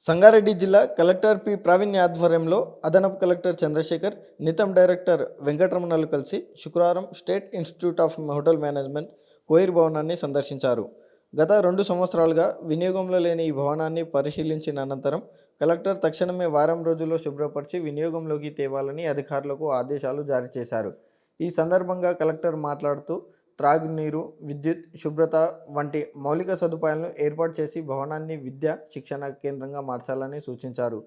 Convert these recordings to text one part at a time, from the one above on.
సంగారెడ్డి జిల్లా collector P ప్రావీణ్య ఆధ్వర్యంలో అదనపు కలెక్టర్ చంద్రశేఖర్, నితం డైరెక్టర్ వెంకటరమణలు కలిసి శుక్రవారం state institute of hotel management coir భవనాన్ని సందర్శించారు. గత 2 సంవత్సరాలుగా వినియోగంలో లేని ఈ భవనాన్ని పరిశీలించిన అనంతరం కలెక్టర్ తక్షణమే వారం రోజుల్లో శుభ్రపరిచి వినియోగంలోకి తేవాలని అధికారులకు ఆదేశాలు జారీ చేశారు. ఈ సందర్భంగా కలెక్టర్ మాట్లాడుతూ త్రాగునీరు, విద్యుత్, శుభ్రత వంటి మౌలిక సదుపాయాలను ఏర్పాటు చేసి భవనాన్ని విద్య, శిక్షణ కేంద్రంగా మార్చాలని సూచించారు.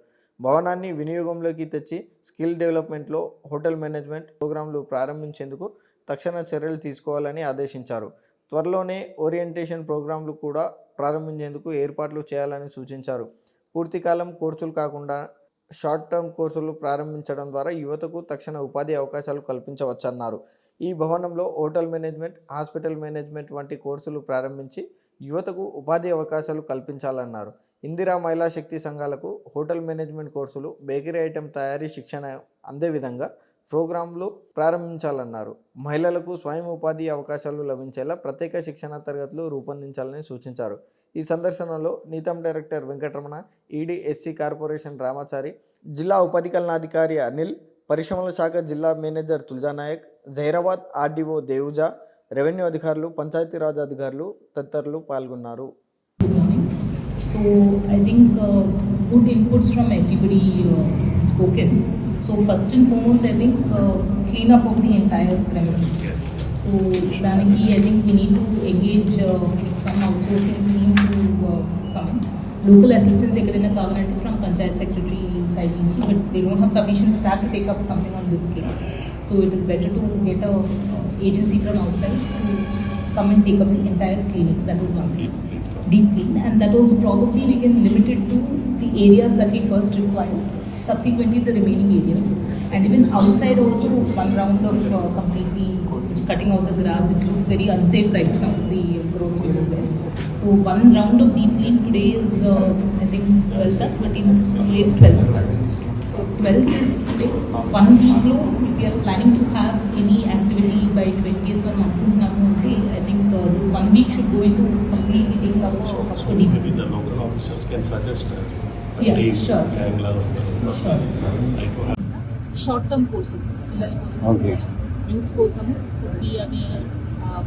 భవనాన్ని వినియోగంలోకి తెచ్చి స్కిల్ డెవలప్మెంట్లో హోటల్ మేనేజ్మెంట్ ప్రోగ్రాంలు ప్రారంభించేందుకు తక్షణ చర్యలు తీసుకోవాలని ఆదేశించారు. త్వరలోనే ఓరియంటేషన్ ప్రోగ్రాంలు కూడా ప్రారంభించేందుకు ఏర్పాట్లు చేయాలని సూచించారు. పూర్తికాలం కోర్సులు కాకుండా షార్ట్ టర్మ్ కోర్సులు ప్రారంభించడం ద్వారా యువతకు తక్షణ ఉపాధి అవకాశాలు కల్పించవచ్చన్నారు. ఈ భవనంలో హోటల్ మేనేజ్మెంట్, హాస్పిటల్ మేనేజ్మెంట్ వంటి కోర్సులు ప్రారంభించి యువతకు ఉపాధి అవకాశాలు కల్పించాలన్నారు. ఇందిరా మహిళా శక్తి సంఘాలకు హోటల్ మేనేజ్మెంట్ కోర్సులు, బేకరీ ఐటెం తయారీ శిక్షణ అందే విధంగా ప్రోగ్రాంలు ప్రారంభించాలన్నారు. మహిళలకు స్వయం ఉపాధి అవకాశాలు లభించేలా ప్రత్యేక శిక్షణ తరగతులు రూపొందించాలని సూచించారు. ఈ సందర్శనలో Nitham director Venkataramana, ED SC corporation Ramachari, జిల్లా ఉపాధి కల్యాణాధికారి అనిల్, పరిశ్రమల శాఖ జిల్లా manager Tuljanayak, Zaheerabad RDO Devuja, revenue అధికారులు, పంచాయతీరాజ్ అధికారులు తదితరులు పాల్గొన్నారు. So I think good inputs from everybody spoken. So first and foremost, I think clean up of the entire premises. So daniki I think we need to engage some outsourcing team to come in. Local assistance ekkadaina kavalante from panchayat secretary side nunchi, but they don't have sufficient staff to take up something on this scale. So it is better to get a agency from outside to come and take up the entire clinic. That is one thing. Deep clean, and that also probably we can limit it to the areas that we first require, subsequently the remaining areas, and even outside also one round of completely just cutting out the grass. It looks very unsafe right now, the growth which is there. So one round of deep clean today is I think 12th, 13th, today is 12th. So 12th is today. 1 week low, if we are planning to have any activity by 20th or I think this 1 week should go into completely taking up a deep. Maybe the local officers can suggest us. Yeah, sure. Sure. Short-term courses. Okay. Youth కోసం అవి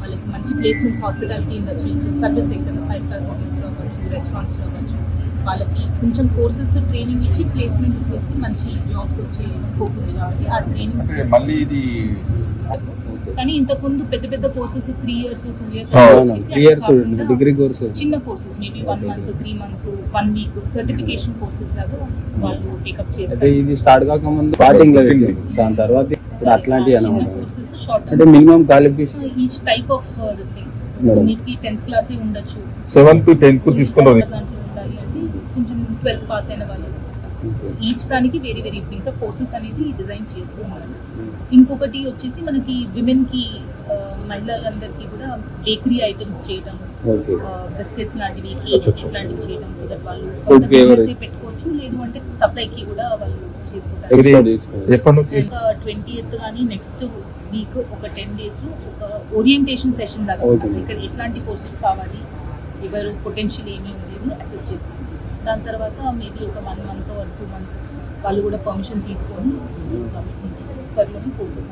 వాళ్ళకి మంచి placements hospitality industries, service sector, 5-star హోటల్స్లో అవ్వచ్చు, రెస్టారెంట్స్లో అవ్వచ్చు, వాళ్ళకి కొంచెం courses training ఇచ్చి ప్లేస్మెంట్ చేసి మంచి జాబ్స్ వచ్చే స్కోప్ ఉంది కాబట్టి ఆ ట్రైనింగ్ మళ్ళీ ఇది. కానీ ఇంతకుముందు పెద్ద పెద్ద courses 3 years 2 years degree course, చిన్న courses maybe 1 month 3 months 1 week certification courses లాగా వాళ్ళు టేకప్ చేస్తారు. ఇది స్టార్ట్ కాకముందు స్టార్టింగ్ లో దాని తర్వాత ఇప్పుడు అట్లాంటివి అన్నమాట. కోర్సెస్ షార్ట్ అంటే minimum qualification each type of this thing నీకి 10th క్లాస్ ఉండొచ్చు, 7th to 10th తీసుకున్నాను దాంట్లో ఉండాలి అంటే కొంచెం 12th పాస్ అయిన వాళ్ళు. సో ఈచ్ దానికి వేరే వేరే ఇంకా కోర్సెస్ అనేది డిజైన్ చేస్తూ ఉన్నారు. ఇంకొకటి వచ్చేసి మనకి విమెన్ కి మహిళలందరికీ కూడా బేకరీ ఐటమ్స్ చేయడం, బిస్కెట్స్ లాంటివి, కేక్స్ లాంటివి చేయడం, సో దట్ వాళ్ళు సొంత బిజినెస్ పెట్టుకోవచ్చు, లేదు అంటే సప్లైకి కూడా వాళ్ళు చేసుకుంటారు. 20th కానీ నెక్స్ట్ వీక్ ఒక 10 days లో ఒక ఓరియంటేషన్ సెషన్ లాగా ఇక్కడ ఎట్లాంటి కోర్సెస్ కావాలి, ఎవరు పొటెన్షియల్ ఏమి ఉండేది అసెస్ చేస్తారు. దాని తర్వాత మేబీ ఒక 1 month or 2 months వాళ్ళు కూడా పర్మిషన్ తీసుకొని త్వరలోనే కోర్సెస్